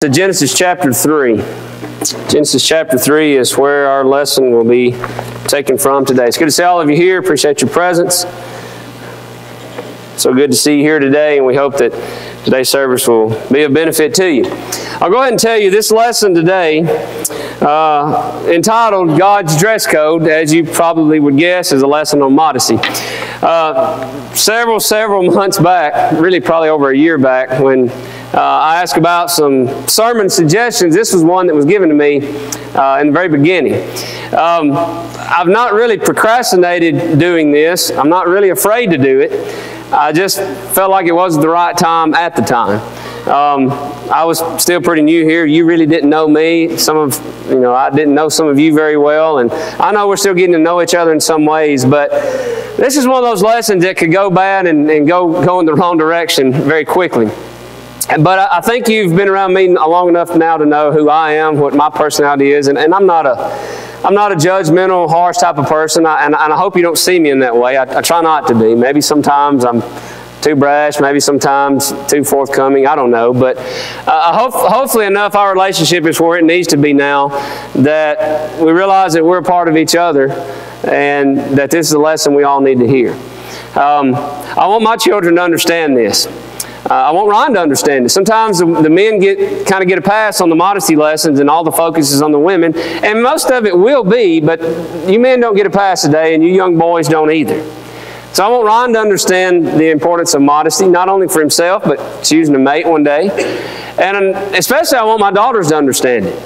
To Genesis chapter 3. Genesis chapter 3 is where our lesson will be taken from today. It's good to see all of you here. Appreciate your presence. So good to see you here today, and we hope that today's service will be of benefit to you. I'll go ahead and tell you this lesson today, entitled God's Dress Code, as you probably would guess, is a lesson on modesty. Several months back, really probably over a year back, when I asked about some sermon suggestions. This was one that was given to me in the very beginning. I've not really procrastinated doing this. I'm not really afraid to do it. I just felt like it wasn't the right time at the time. I was still pretty new here. You really didn't know me. I didn't know some of you very well, and I know we're still getting to know each other in some ways, but this is one of those lessons that could go bad and go in the wrong direction very quickly. But I think you've been around me long enough now to know who I am, what my personality is, and I'm not a judgmental, harsh type of person, and I hope you don't see me in that way. I try not to be. Maybe sometimes I'm too brash, maybe sometimes too forthcoming, I don't know. But hopefully enough our relationship is where it needs to be now, that we realize that we're a part of each other and that this is a lesson we all need to hear. I want my children to understand this. I want Ryan to understand it. Sometimes the men kind of get a pass on the modesty lessons and all the focus is on the women. And most of it will be, but you men don't get a pass today and you young boys don't either. So I want Ryan to understand the importance of modesty, not only for himself, but choosing to mate one day. And especially I want my daughters to understand it.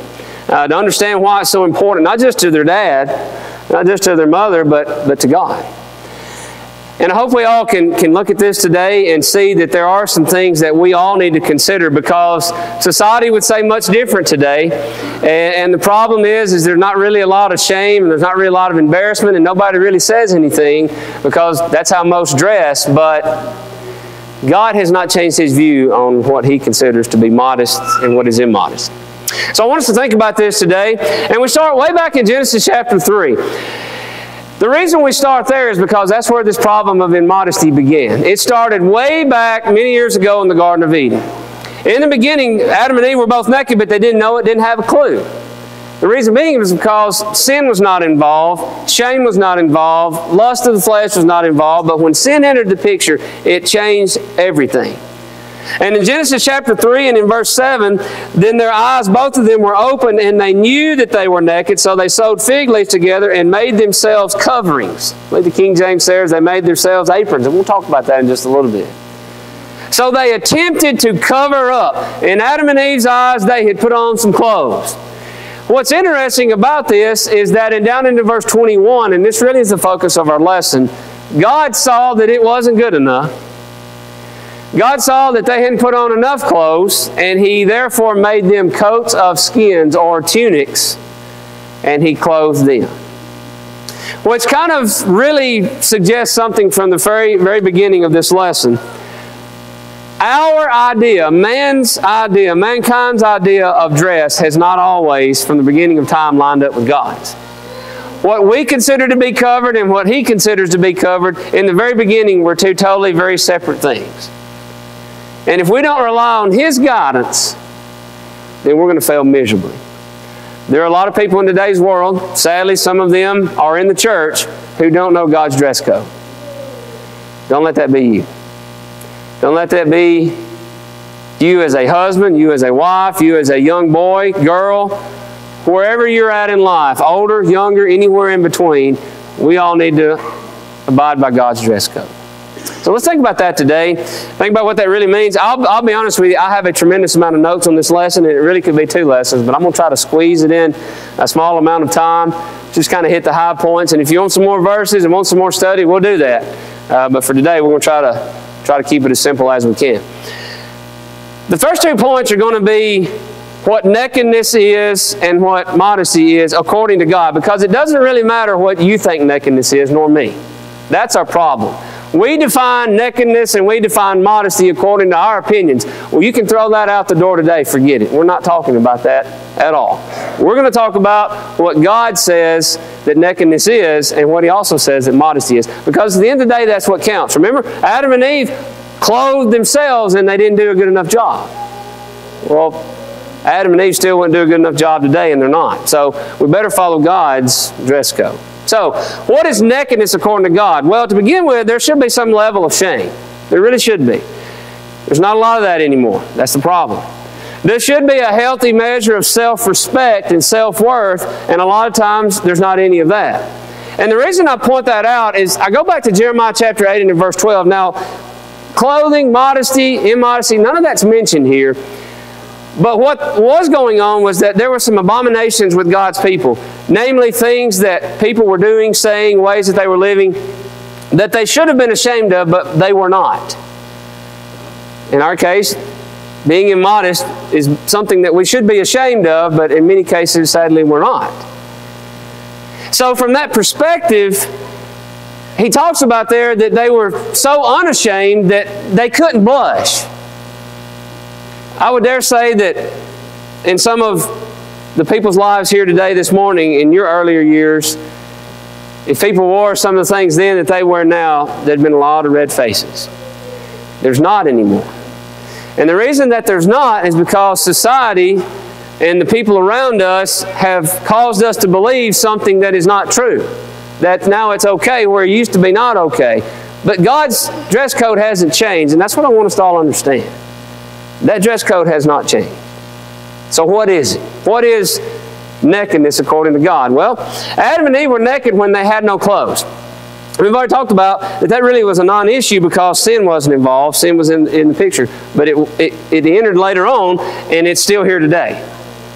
To understand why it's so important, not just to their dad, not just to their mother, but to God. And I hope we all can look at this today and see that there are some things that we all need to consider, because society would say much different today. And the problem is there's not really a lot of shame and there's not really a lot of embarrassment and nobody really says anything because that's how most dress. But God has not changed His view on what He considers to be modest and what is immodest. So I want us to think about this today. And we start way back in Genesis chapter 3. The reason we start there is because that's where this problem of immodesty began. It started way back many years ago in the Garden of Eden. In the beginning, Adam and Eve were both naked, but they didn't know it, didn't have a clue. The reason being was because sin was not involved, shame was not involved, lust of the flesh was not involved, but when sin entered the picture, it changed everything. And in Genesis chapter 3 and in verse 7, then their eyes, both of them, were opened, and they knew that they were naked, so they sewed fig leaves together and made themselves coverings. Like the King James says, they made themselves aprons, and we'll talk about that in just a little bit. So they attempted to cover up. In Adam and Eve's eyes, they had put on some clothes. What's interesting about this is that down into verse 21, and this really is the focus of our lesson, God saw that it wasn't good enough. God saw that they hadn't put on enough clothes, and He therefore made them coats of skins or tunics, and He clothed them. Which kind of really suggests something from the very beginning of this lesson. Our idea, mankind's idea of dress has not always, from the beginning of time, lined up with God's. What we consider to be covered and what He considers to be covered, in the very beginning, were two totally very separate things. And if we don't rely on His guidance, then we're going to fail miserably. There are a lot of people in today's world, sadly some of them are in the church, who don't know God's dress code. Don't let that be you. Don't let that be you as a husband, you as a wife, you as a young boy, girl, wherever you're at in life, older, younger, anywhere in between, we all need to abide by God's dress code. So let's think about that today. Think about what that really means. I'll be honest with you, I have a tremendous amount of notes on this lesson, and it really could be 2 lessons, but I'm going to try to squeeze it in a small amount of time, just kind of hit the high points. And if you want some more verses and want some more study, we'll do that. But for today, we're going to try to keep it as simple as we can. The first 2 points are going to be what nakedness is and what modesty is according to God, because it doesn't really matter what you think nakedness is, nor me. That's our problem. We define nakedness and we define modesty according to our opinions. Well, you can throw that out the door today. Forget it. We're not talking about that at all. We're going to talk about what God says that nakedness is and what He also says that modesty is. Because at the end of the day, that's what counts. Remember, Adam and Eve clothed themselves and they didn't do a good enough job. Well, Adam and Eve still wouldn't do a good enough job today, and they're not. So we better follow God's dress code. So what is nakedness according to God? Well, to begin with, there should be some level of shame. There really should be. There's not a lot of that anymore. That's the problem. There should be a healthy measure of self-respect and self-worth, and a lot of times there's not any of that. And the reason I point that out is I go back to Jeremiah chapter 8 and verse 12. Now, clothing, modesty, immodesty, none of that's mentioned here. But what was going on was that there were some abominations with God's people, namely things that people were doing, saying, ways that they were living, that they should have been ashamed of, but they were not. In our case, being immodest is something that we should be ashamed of, but in many cases, sadly, we're not. So from that perspective, he talks about there that they were so unashamed that they couldn't blush. I would dare say that in some of the people's lives here today, this morning, in your earlier years, if people wore some of the things then that they wear now, there'd been a lot of red faces. There's not anymore. And the reason that there's not is because society and the people around us have caused us to believe something that is not true. That now it's okay where it used to be not okay. But God's dress code hasn't changed, and that's what I want us to all understand. That dress code has not changed. So what is it? What is nakedness according to God? Well, Adam and Eve were naked when they had no clothes. We've already talked about that really was a non-issue because sin wasn't involved. Sin was in the picture. But it entered later on, and it's still here today.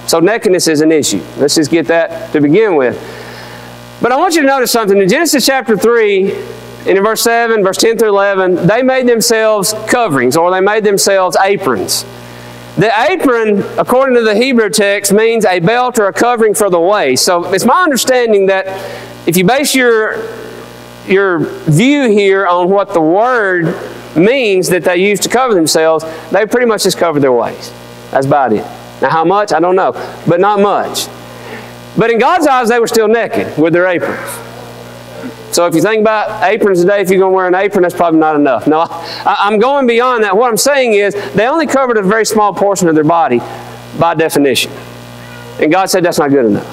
So nakedness is an issue. Let's just get that to begin with. But I want you to notice something. In Genesis chapter 3, in verse 7, verse 10 through 11, they made themselves coverings, or they made themselves aprons. The apron, according to the Hebrew text, means a belt or a covering for the waist. So it's my understanding that if you base your view here on what the word means that they used to cover themselves, they pretty much just covered their waist. That's about it. Now how much? I don't know, but not much. But in God's eyes, they were still naked with their aprons. So if you think about aprons today, if you're going to wear an apron, that's probably not enough. No, I'm going beyond that. What I'm saying is they only covered a very small portion of their body by definition. And God said that's not good enough.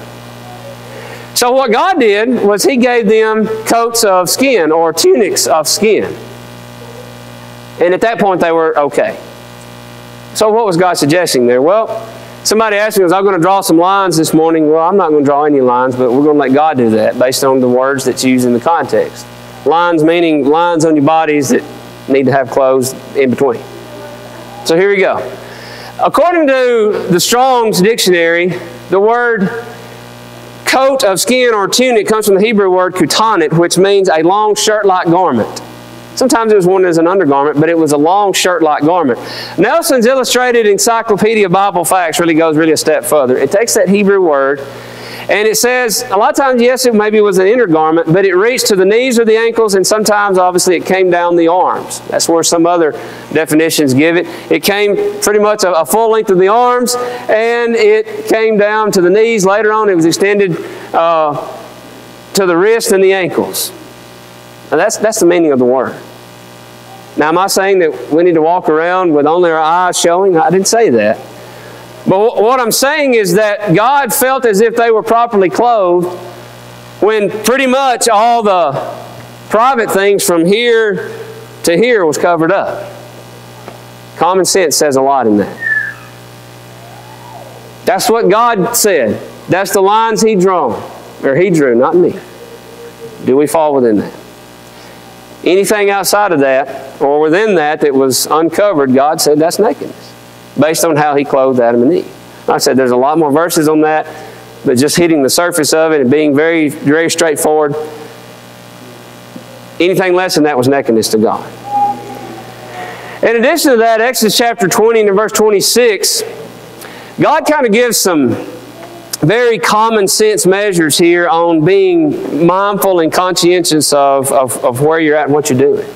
So what God did was He gave them coats of skin or tunics of skin. And at that point they were okay. So what was God suggesting there? Well, somebody asked me, was I going to draw some lines this morning? Well, I'm not going to draw any lines, but we're going to let God do that based on the words that's used in the context. Lines meaning lines on your bodies that need to have clothes in between. So here we go. According to the Strong's Dictionary, the word coat of skin or tunic comes from the Hebrew word kutanit, which means a long shirt-like garment. Sometimes it was worn as an undergarment, but it was a long shirt-like garment. Nelson's Illustrated Encyclopedia of Bible Facts really goes a step further. It takes that Hebrew word, and it says, a lot of times, yes, it maybe was an inner garment, but it reached to the knees or the ankles, and sometimes, obviously, it came down the arms. That's where some other definitions give it. It came pretty much a full length of the arms, and it came down to the knees. Later on, it was extended to the wrist and the ankles. Now, that's the meaning of the word. Now, am I saying that we need to walk around with only our eyes showing? I didn't say that. But what I'm saying is that God felt as if they were properly clothed when pretty much all the private things from here to here was covered up. Common sense says a lot in that. That's what God said. That's the lines He drew, not me. Do we fall within that? Anything outside of that, or within that was uncovered, God said that's nakedness, based on how He clothed Adam and Eve. Like I said, there's a lot more verses on that, but just hitting the surface of it and being very, very straightforward, anything less than that was nakedness to God. In addition to that, Exodus chapter 20 and verse 26, God kind of gives some very common sense measures here on being mindful and conscientious of where you're at and what you're doing.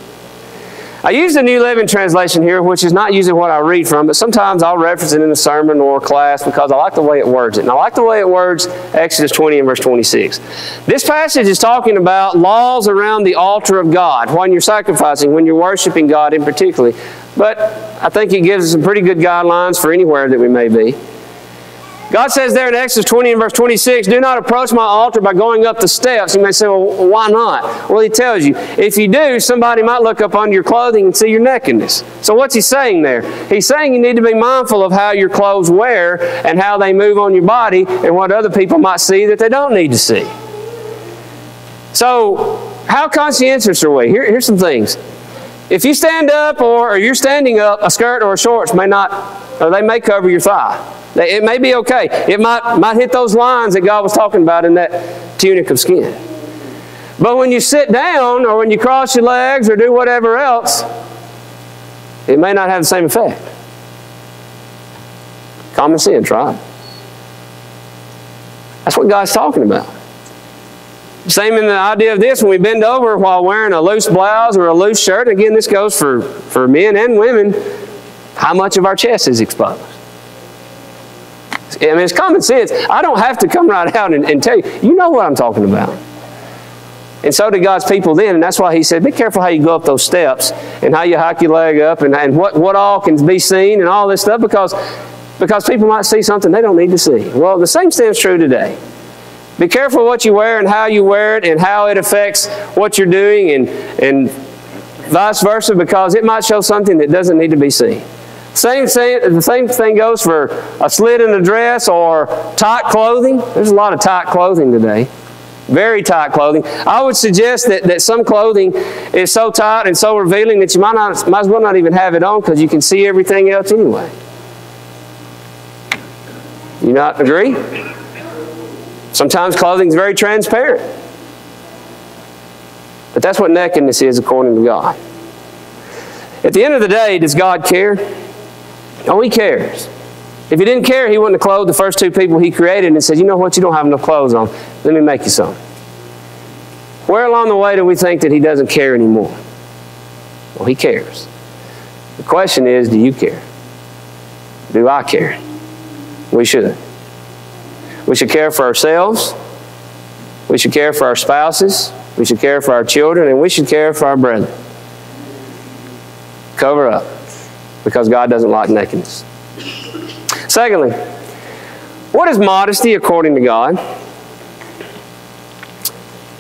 I use the New Living Translation here, which is not usually what I read from, but sometimes I'll reference it in a sermon or a class because I like the way it words it. And I like the way it words Exodus 20 and verse 26. This passage is talking about laws around the altar of God, when you're sacrificing, when you're worshiping God in particular. But I think it gives us some pretty good guidelines for anywhere that we may be. God says there in Exodus 20 and verse 26, do not approach my altar by going up the steps. You may say, well, why not? Well, he tells you, if you do, somebody might look up under your clothing and see your nakedness. So what's he saying there? He's saying you need to be mindful of how your clothes wear and how they move on your body and what other people might see that they don't need to see. So, how conscientious are we? Here's some things. If you stand up or you're standing up, a skirt or a shorts may not, or they may cover your thigh. It may be okay. It might hit those lines that God was talking about in that tunic of skin. But when you sit down or when you cross your legs or do whatever else, it may not have the same effect. Common sense, right? That's what God's talking about. Same in the idea of this, when we bend over while wearing a loose blouse or a loose shirt, again, this goes for men and women, how much of our chest is exposed? I mean, it's common sense. I don't have to come right out and tell you. You know what I'm talking about. And so did God's people then, and that's why he said, be careful how you go up those steps and how you hike your leg up and what all can be seen and all this stuff because people might see something they don't need to see. Well, the same stands true today. Be careful what you wear and how you wear it and how it affects what you're doing and vice versa, because it might show something that doesn't need to be seen. The same thing goes for a slit in a dress or tight clothing. There's a lot of tight clothing today. Very tight clothing. I would suggest that some clothing is so tight and so revealing that you might as well not even have it on because you can see everything else anyway. You not agree? Sometimes clothing is very transparent. But that's what nakedness is according to God. At the end of the day, does God care? Oh, he cares. If he didn't care, he wouldn't have clothed the first two people he created and said, you know what, you don't have enough clothes on. Let me make you some. Where along the way do we think that he doesn't care anymore? Well, he cares. The question is, do you care? Do I care? We should. We should care for ourselves. We should care for our spouses. We should care for our children. And we should care for our brethren. Cover up. Because God doesn't like nakedness. Secondly, what is modesty according to God?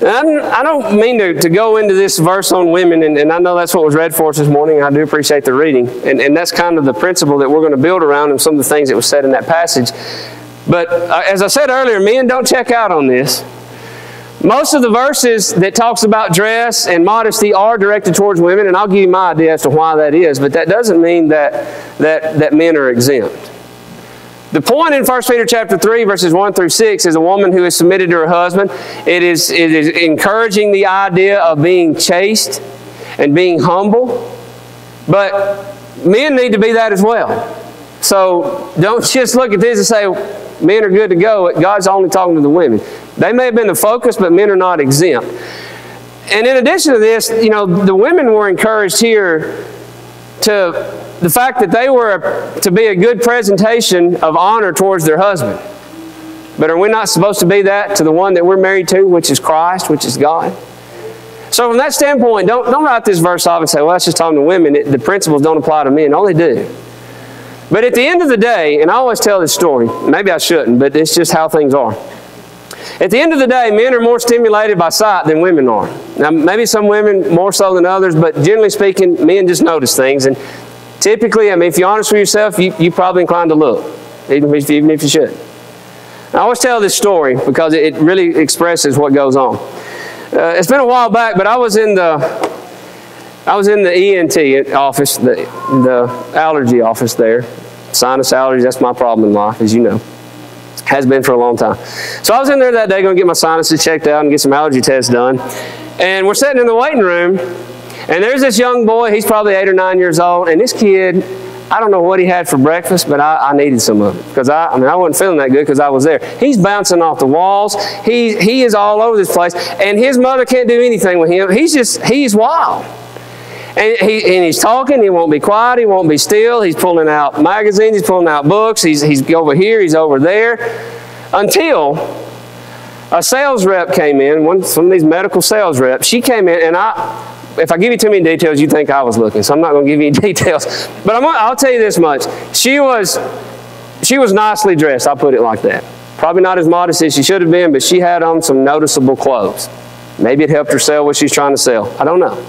And I don't mean to go into this verse on women, and I know that's what was read for us this morning. I do appreciate the reading. And that's kind of the principle that we're going to build around and some of the things that was said in that passage. But as I said earlier, men, don't check out on this. Most of the verses that talks about dress and modesty are directed towards women, and I'll give you my idea as to why that is, but that doesn't mean that men are exempt. The point in 1 Peter chapter 3, verses 1 through 6 is a woman who is submitted to her husband. It is encouraging the idea of being chaste and being humble, but men need to be that as well. So don't just look at this and say, men are good to go. God's only talking to the women. They may have been the focus, but men are not exempt. And in addition to this, you know, the women were encouraged here to the fact that they were to be a good presentation of honor towards their husband. But are we not supposed to be that to the one that we're married to, which is Christ, which is God? So from that standpoint, don't write this verse off and say, well, that's just talking to women. The principles don't apply to men. No, they do. But at the end of the day, and I always tell this story, maybe I shouldn't, but it's just how things are. At the end of the day, men are more stimulated by sight than women are. Now, maybe some women more so than others, but generally speaking, men just notice things. And typically, I mean, if you're honest with yourself, you're probably inclined to look, even if you should. I always tell this story because it really expresses what goes on. It's been a while back, but I was in the ENT office, the allergy office there. Sinus allergies, that's my problem in life, as you know. Has been for a long time. So I was in there that day going to get my sinuses checked out and get some allergy tests done. And we're sitting in the waiting room, and there's this young boy, he's probably 8 or 9 years old, and this kid, I don't know what he had for breakfast, but I needed some of it. Because I wasn't feeling that good because I was there. He's bouncing off the walls. He is all over this place. And his mother can't do anything with him. He's wild. And he's talking, he won't be quiet, he won't be still. He's pulling out magazines, he's pulling out books, he's over here, he's over there. Until a sales rep came in, some of these medical sales reps, she came in, and if I give you too many details, you think I was looking, so I'm not going to give you any details. But I'll tell you this much. She was she was nicely dressed, I'll put it like that. Probably not as modest as she should have been, but she had on some noticeable clothes. Maybe it helped her sell what she's trying to sell. I don't know.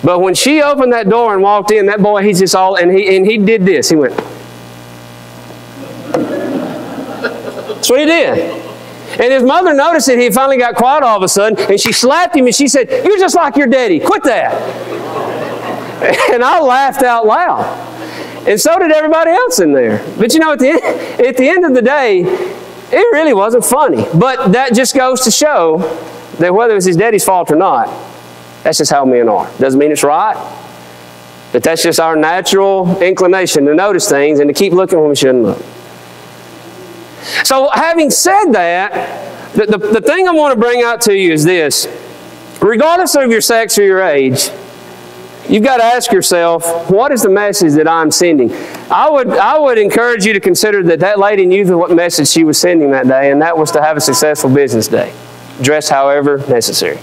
But when she opened that door and walked in, that boy, he's just all, and he did this. He went. That's what he did. And his mother noticed it. He finally got quiet all of a sudden, and she slapped him, and she said, "You're just like your daddy. Quit that." And I laughed out loud. And so did everybody else in there. But you know, at the end of the day, it really wasn't funny. But that just goes to show that whether it was his daddy's fault or not, that's just how men are. Doesn't mean it's right, but that's just our natural inclination to notice things and to keep looking when we shouldn't look. So having said that, the thing I want to bring out to you is this. Regardless of your sex or your age, you've got to ask yourself, what is the message that I'm sending? I would encourage you to consider that lady knew what message she was sending that day, and that was to have a successful business day. Dress however necessary.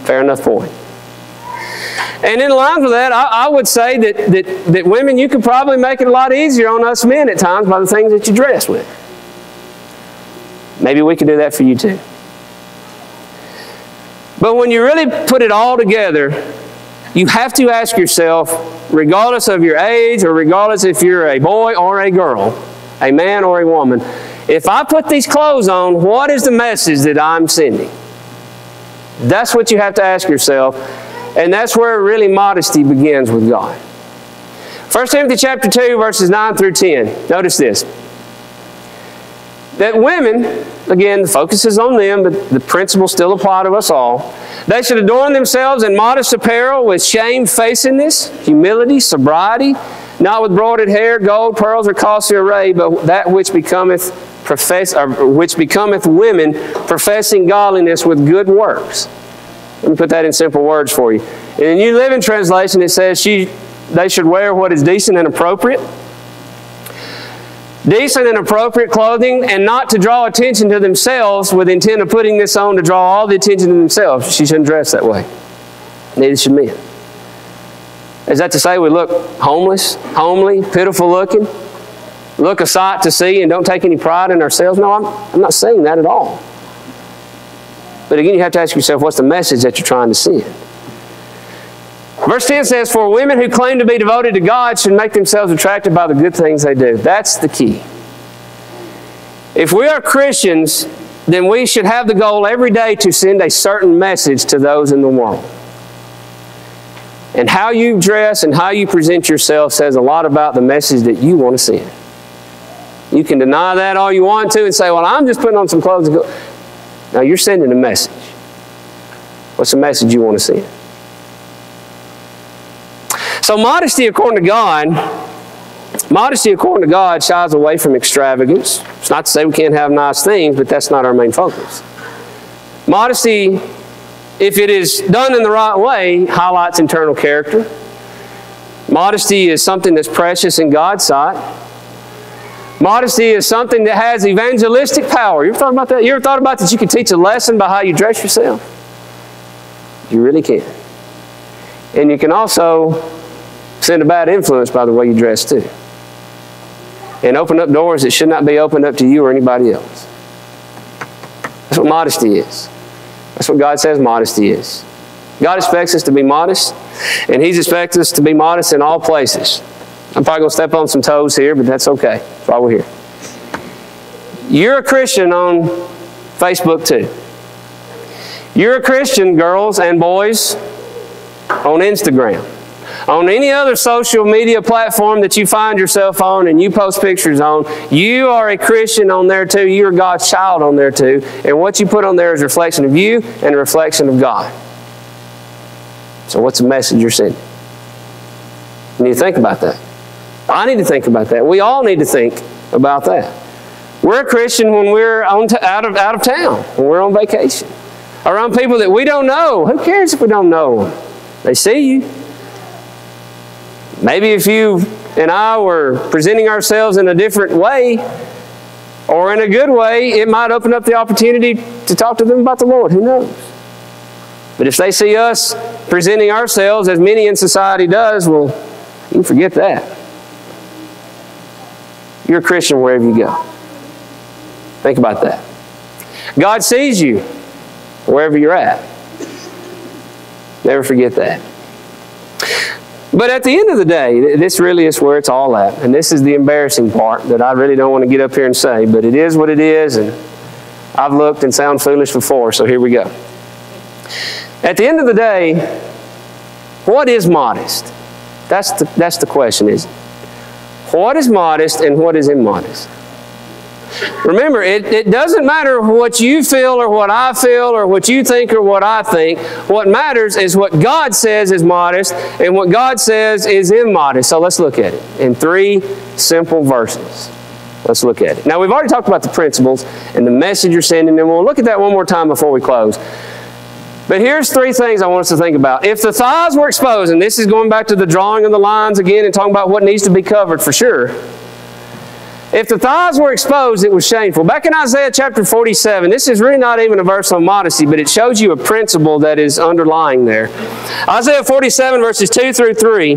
Fair enough point. And in line with that, I would say that women, you could probably make it a lot easier on us men at times by the things that you dress with. Maybe we could do that for you too. But when you really put it all together, you have to ask yourself, regardless of your age or regardless if you're a boy or a girl, a man or a woman, if I put these clothes on, what is the message that I'm sending? That's what you have to ask yourself. And that's where really modesty begins with God. 1 Timothy chapter 2, verses 9 through 10. Notice this. That women, again, the focus is on them, but the principles still apply to us all. They should adorn themselves in modest apparel with shamefacedness, humility, sobriety, not with broided hair, gold, pearls, or costly array, but that which becometh women professing godliness with good works. Let me put that in simple words for you. In the New Living Translation, it says they should wear what is decent and appropriate. Decent and appropriate clothing, and not to draw attention to themselves with the intent of putting this on to draw all the attention to themselves. She shouldn't dress that way. Neither should men. Is that to say we look homeless, homely, pitiful looking, look a sight to see, and don't take any pride in ourselves? No, I'm not saying that at all. But again, you have to ask yourself, what's the message that you're trying to send? Verse 10 says, "For women who claim to be devoted to God should make themselves attractive by the good things they do." That's the key. If we are Christians, then we should have the goal every day to send a certain message to those in the world. And how you dress and how you present yourself says a lot about the message that you want to send. You can deny that all you want to and say, "Well, I'm just putting on some clothes and go." No, you're sending a message. What's the message you want to send? So modesty according to God shies away from extravagance. It's not to say we can't have nice things, but that's not our main focus. Modesty, if it is done in the right way, highlights internal character. Modesty is something that's precious in God's sight. Modesty is something that has evangelistic power. You ever thought about that? You ever thought about that you can teach a lesson by how you dress yourself? You really can. And you can also send a bad influence by the way you dress too. And open up doors that should not be opened up to you or anybody else. That's what modesty is. That's what God says modesty is. God expects us to be modest, and He expects us to be modest in all places. I'm probably going to step on some toes here, but that's okay. That's why we're here. You're a Christian on Facebook too. You're a Christian, girls and boys, on Instagram. On any other social media platform that you find yourself on and you post pictures on, you are a Christian on there too. You're God's child on there too. And what you put on there is a reflection of you and a reflection of God. So what's the message you're sending? You need to think about that. I need to think about that. We all need to think about that. We're a Christian when we're out of town, when we're on vacation, around people that we don't know. Who cares if we don't know them? They see you. Maybe if you and I were presenting ourselves in a different way or in a good way, it might open up the opportunity to talk to them about the Lord. Who knows? But if they see us presenting ourselves as many in society does, well, you can forget that. You're a Christian wherever you go. Think about that. God sees you wherever you're at. Never forget that. But at the end of the day, this really is where it's all at. And this is the embarrassing part that I really don't want to get up here and say, but it is what it is, and I've looked and sound foolish before, so here we go. At the end of the day, what is modest? That's the question, isn't it? What is modest and what is immodest? Remember, it doesn't matter what you feel or what I feel or what you think or what I think. What matters is what God says is modest and what God says is immodest. So let's look at it in 3 simple verses. Let's look at it. Now, we've already talked about the principles and the message you're sending, and we'll look at that one more time before we close. But here's 3 things I want us to think about. If the thighs were exposed, and this is going back to the drawing of the lines again and talking about what needs to be covered for sure. If the thighs were exposed, it was shameful. Back in Isaiah chapter 47, this is really not even a verse on modesty, but it shows you a principle that is underlying there. Isaiah 47 verses 2 through 3.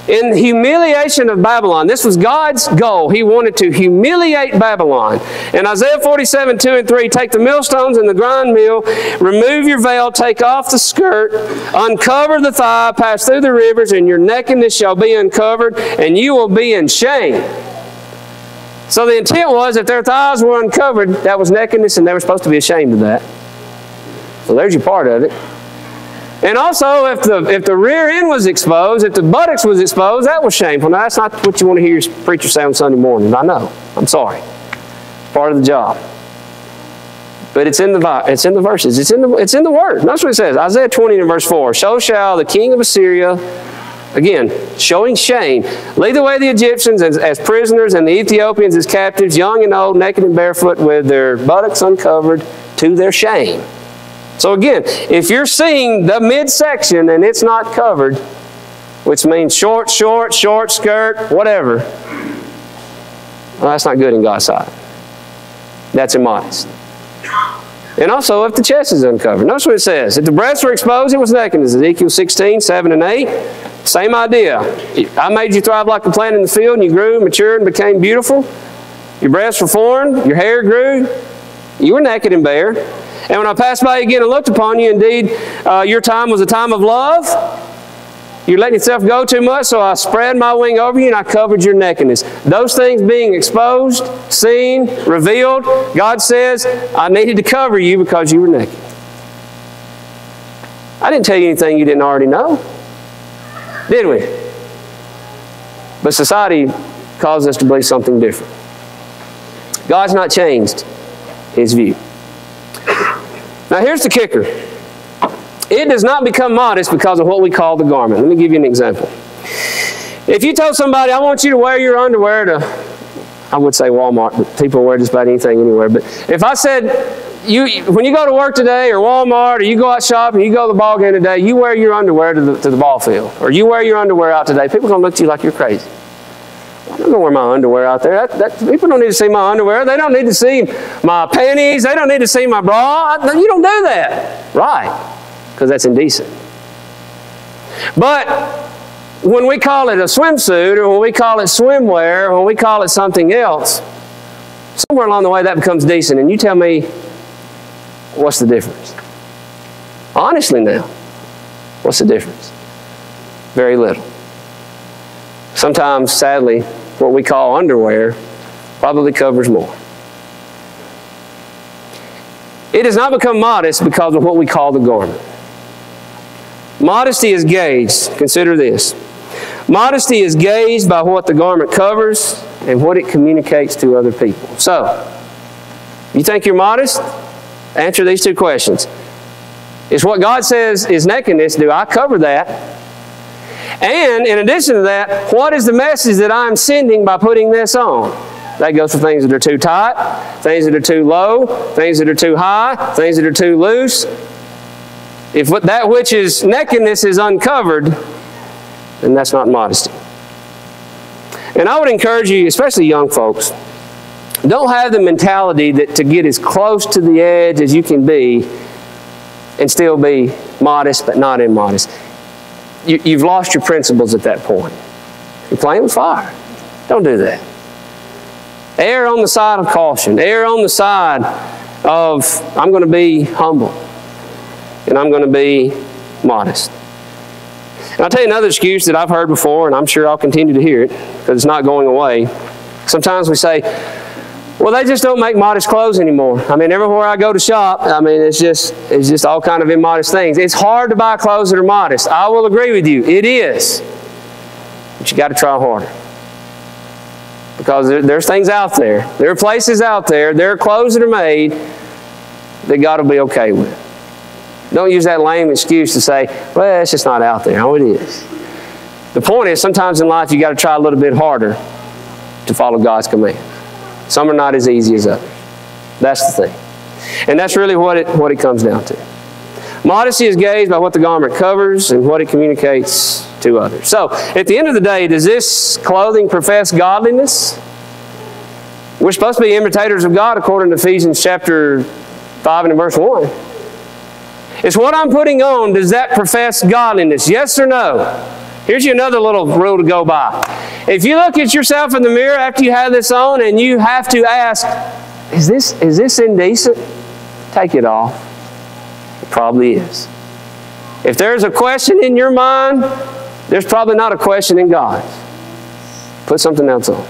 In the humiliation of Babylon, this was God's goal. He wanted to humiliate Babylon. In Isaiah 47, 2 and 3, take the millstones and the grind mill, remove your veil, take off the skirt, uncover the thigh, pass through the rivers, and your nakedness shall be uncovered, and you will be in shame. So the intent was, if their thighs were uncovered, that was nakedness, and they were supposed to be ashamed of that. So there's your part of it. And also, if the rear end was exposed, if the buttocks was exposed, that was shameful. Now, that's not what you want to hear your preacher say on Sunday morning. I know. I'm sorry. It's part of the job. But it's in the verses. It's in the Word. That's what it says. Isaiah 20 and verse 4. So shall the king of Assyria, again, showing shame, lead away the Egyptians as prisoners and the Ethiopians as captives, young and old, naked and barefoot, with their buttocks uncovered, to their shame. So again, if you're seeing the midsection and it's not covered, which means short skirt, whatever, well, that's not good in God's sight. That's immodest. And also, if the chest is uncovered. Notice what it says. If the breasts were exposed, it was nakedness. Ezekiel 16, 7 and 8. Same idea. I made you thrive like a plant in the field, and you grew, matured, and became beautiful. Your breasts were formed, your hair grew. You were naked and bare. And when I passed by again and looked upon you, indeed, your time was a time of love. You're letting yourself go too much, so I spread my wing over you and I covered your nakedness. Those things being exposed, seen, revealed, God says, I needed to cover you because you were naked. I didn't tell you anything you didn't already know, did we? But society caused us to believe something different. God's not changed His view. Now here's the kicker. It does not become modest because of what we call the garment. Let me give you an example. If you told somebody, I want you to wear your underwear to, I would say Walmart, but people wear just about anything anywhere. But if I said, when you go to work today or Walmart or you go out shopping, you go to the ball game today, you wear your underwear to the ball field. Or you wear your underwear out today, people are going to look at you like you're crazy. I don't wear my underwear out there. People don't need to see my underwear. They don't need to see my panties. They don't need to see my bra. You don't do that. Right. Because that's indecent. But when we call it a swimsuit, or when we call it swimwear, or when we call it something else, somewhere along the way that becomes decent. And you tell me, what's the difference? Honestly now, what's the difference? Very little. Sometimes, sadly, what we call underwear probably covers more. It does not become modest because of what we call the garment. Modesty is gauged. Consider this. Modesty is gauged by what the garment covers and what it communicates to other people. So, you think you're modest? Answer these 2 questions. Is what God says is nakedness, do I cover that? And in addition to that, what is the message that I'm sending by putting this on? That goes for things that are too tight, things that are too low, things that are too high, things that are too loose. If that which is nakedness is uncovered, then that's not modesty. And I would encourage you, especially young folks, don't have the mentality that to get as close to the edge as you can be and still be modest but not immodest. You've lost your principles at that point. You're playing with fire. Don't do that. Err on the side of caution. Err on the side of, I'm going to be humble. And I'm going to be modest. And I'll tell you another excuse that I've heard before, and I'm sure I'll continue to hear it, because it's not going away. Sometimes we say, well, they just don't make modest clothes anymore. I mean, everywhere I go to shop, I mean, it's just all kind of immodest things. It's hard to buy clothes that are modest. I will agree with you. It is. But you got to try harder. Because there's things out there. There are places out there. There are clothes that are made that God will be okay with. Don't use that lame excuse to say, well, it's just not out there. Oh, it is. The point is, sometimes in life you got to try a little bit harder to follow God's command. Some are not as easy as others. That's the thing. And that's really what it comes down to. Modesty is gauged by what the garment covers and what it communicates to others. So, at the end of the day, does this clothing profess godliness? We're supposed to be imitators of God according to Ephesians chapter 5 and verse 1. It's what I'm putting on. Does that profess godliness? Yes or no? Here's another little rule to go by. If you look at yourself in the mirror after you have this on and you have to ask, is this indecent? Take it off. It probably is. If there's a question in your mind, there's probably not a question in God's. Put something else on.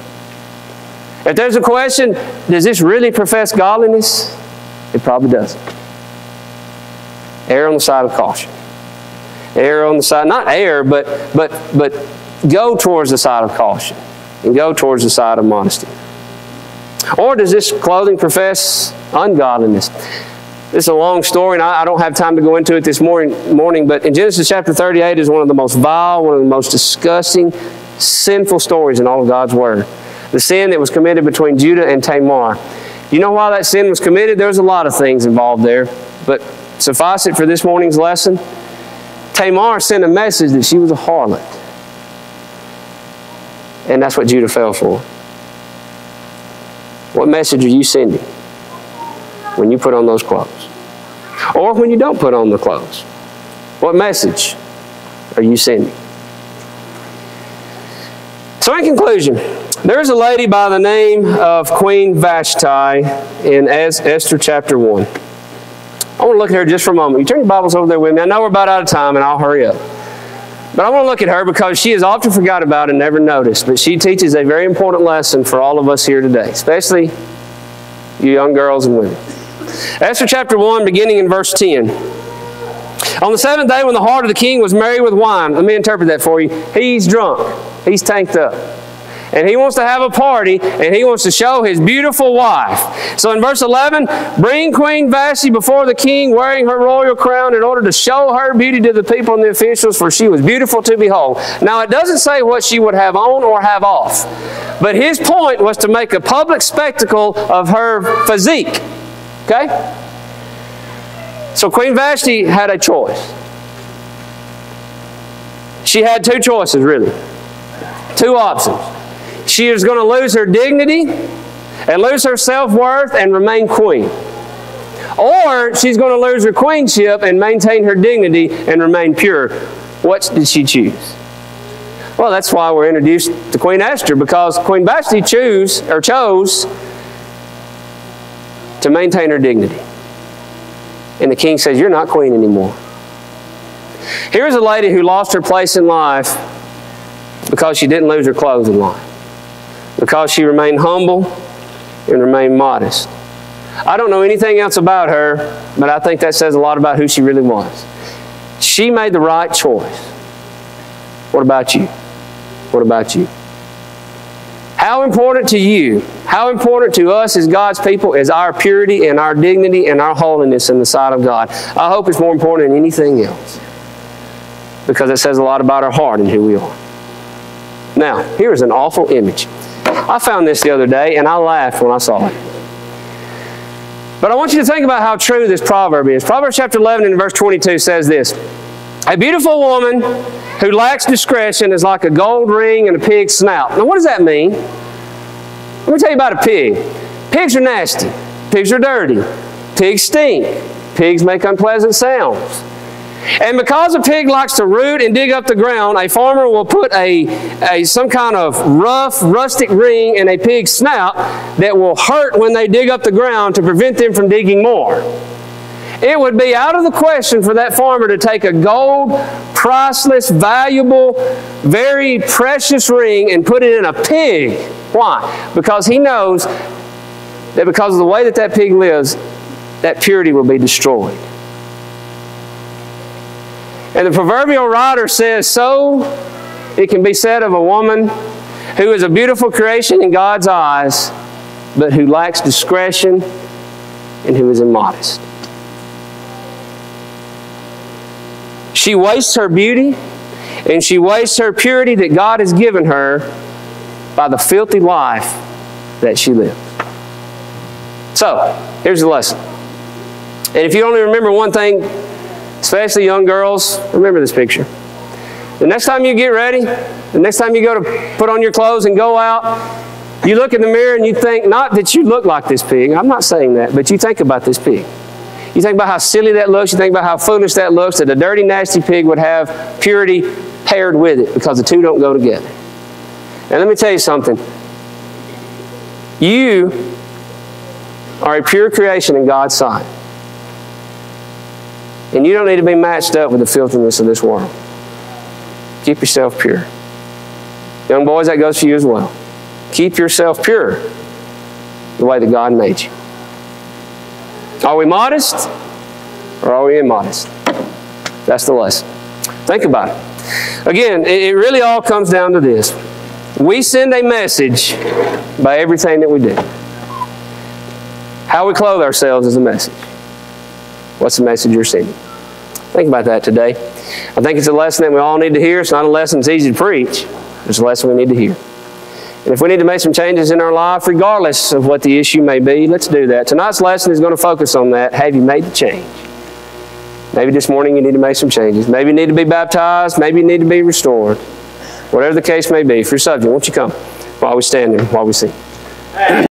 If there's a question, does this really profess godliness? It probably doesn't. Err on the side of caution. Err on the side, not err, but go towards the side of caution. And go towards the side of modesty. Or does this clothing profess ungodliness? This is a long story, and I don't have time to go into it this morning, but in Genesis chapter 38 is one of the most vile, one of the most disgusting, sinful stories in all of God's Word. The sin that was committed between Judah and Tamar. You know why that sin was committed? There's a lot of things involved there, but suffice it for this morning's lesson, Tamar sent a message that she was a harlot. And that's what Judah fell for. What message are you sending when you put on those clothes? Or when you don't put on the clothes? What message are you sending? So in conclusion, there's a lady by the name of Queen Vashti in Esther chapter 1. I want to look at her just for a moment. You turn your Bibles over there with me. I know we're about out of time, and I'll hurry up. But I want to look at her because she is often forgot about and never noticed. But she teaches a very important lesson for all of us here today, especially you young girls and women. Esther chapter 1, beginning in verse 10. On the seventh day when the heart of the king was merry with wine, let me interpret that for you. He's drunk. He's tanked up. And he wants to have a party, and he wants to show his beautiful wife. So in verse 11, bring Queen Vashti before the king wearing her royal crown in order to show her beauty to the people and the officials, for she was beautiful to behold. Now it doesn't say what she would have on or have off. But his point was to make a public spectacle of her physique. Okay? So Queen Vashti had a choice. She had two choices, really. Two options. She is going to lose her dignity and lose her self-worth and remain queen. Or she's going to lose her queenship and maintain her dignity and remain pure. What did she choose? Well, that's why we're introduced to Queen Esther, because Queen Vashti chose to maintain her dignity. And the king says, you're not queen anymore. Here's a lady who lost her place in life because she didn't lose her clothes in life. Because she remained humble and remained modest. I don't know anything else about her, but I think that says a lot about who she really was. She made the right choice. What about you? What about you? How important to you, how important to us as God's people is our purity and our dignity and our holiness in the sight of God. I hope it's more important than anything else, because it says a lot about our heart and who we are. Now, here's an awful image. I found this the other day, and I laughed when I saw it. But I want you to think about how true this proverb is. Proverbs chapter 11 and verse 22 says this: a beautiful woman who lacks discretion is like a gold ring in a pig's snout. Now, what does that mean? Let me tell you about a pig. Pigs are nasty. Pigs are dirty. Pigs stink. Pigs make unpleasant sounds. And because a pig likes to root and dig up the ground, a farmer will put some kind of rough, rustic ring in a pig's snout that will hurt when they dig up the ground to prevent them from digging more. It would be out of the question for that farmer to take a gold, priceless, valuable, very precious ring and put it in a pig. Why? Because he knows that because of the way that pig lives, that purity will be destroyed. And the proverbial writer says, so it can be said of a woman who is a beautiful creation in God's eyes, but who lacks discretion and who is immodest. She wastes her beauty and she wastes her purity that God has given her by the filthy life that she lives. So, here's the lesson. And if you only remember one thing, especially young girls, remember this picture. The next time you get ready, the next time you go to put on your clothes and go out, you look in the mirror and you think, not that you look like this pig, I'm not saying that, but you think about this pig. You think about how silly that looks, you think about how foolish that looks, that a dirty, nasty pig would have purity paired with it, because the two don't go together. And let me tell you something. You are a pure creation in God's sight. And you don't need to be matched up with the filthiness of this world. Keep yourself pure. Young boys, that goes for you as well. Keep yourself pure the way that God made you. Are we modest or are we immodest? That's the lesson. Think about it. Again, it really all comes down to this. We send a message by everything that we do. How we clothe ourselves is a message. What's the message you're sending? Think about that today. I think it's a lesson that we all need to hear. It's not a lesson that's easy to preach. It's a lesson we need to hear. And if we need to make some changes in our life, regardless of what the issue may be, let's do that. Tonight's lesson is going to focus on that. Have you made the change? Maybe this morning you need to make some changes. Maybe you need to be baptized. Maybe you need to be restored. Whatever the case may be. If you're subject, won't you come while we stand and while we sing?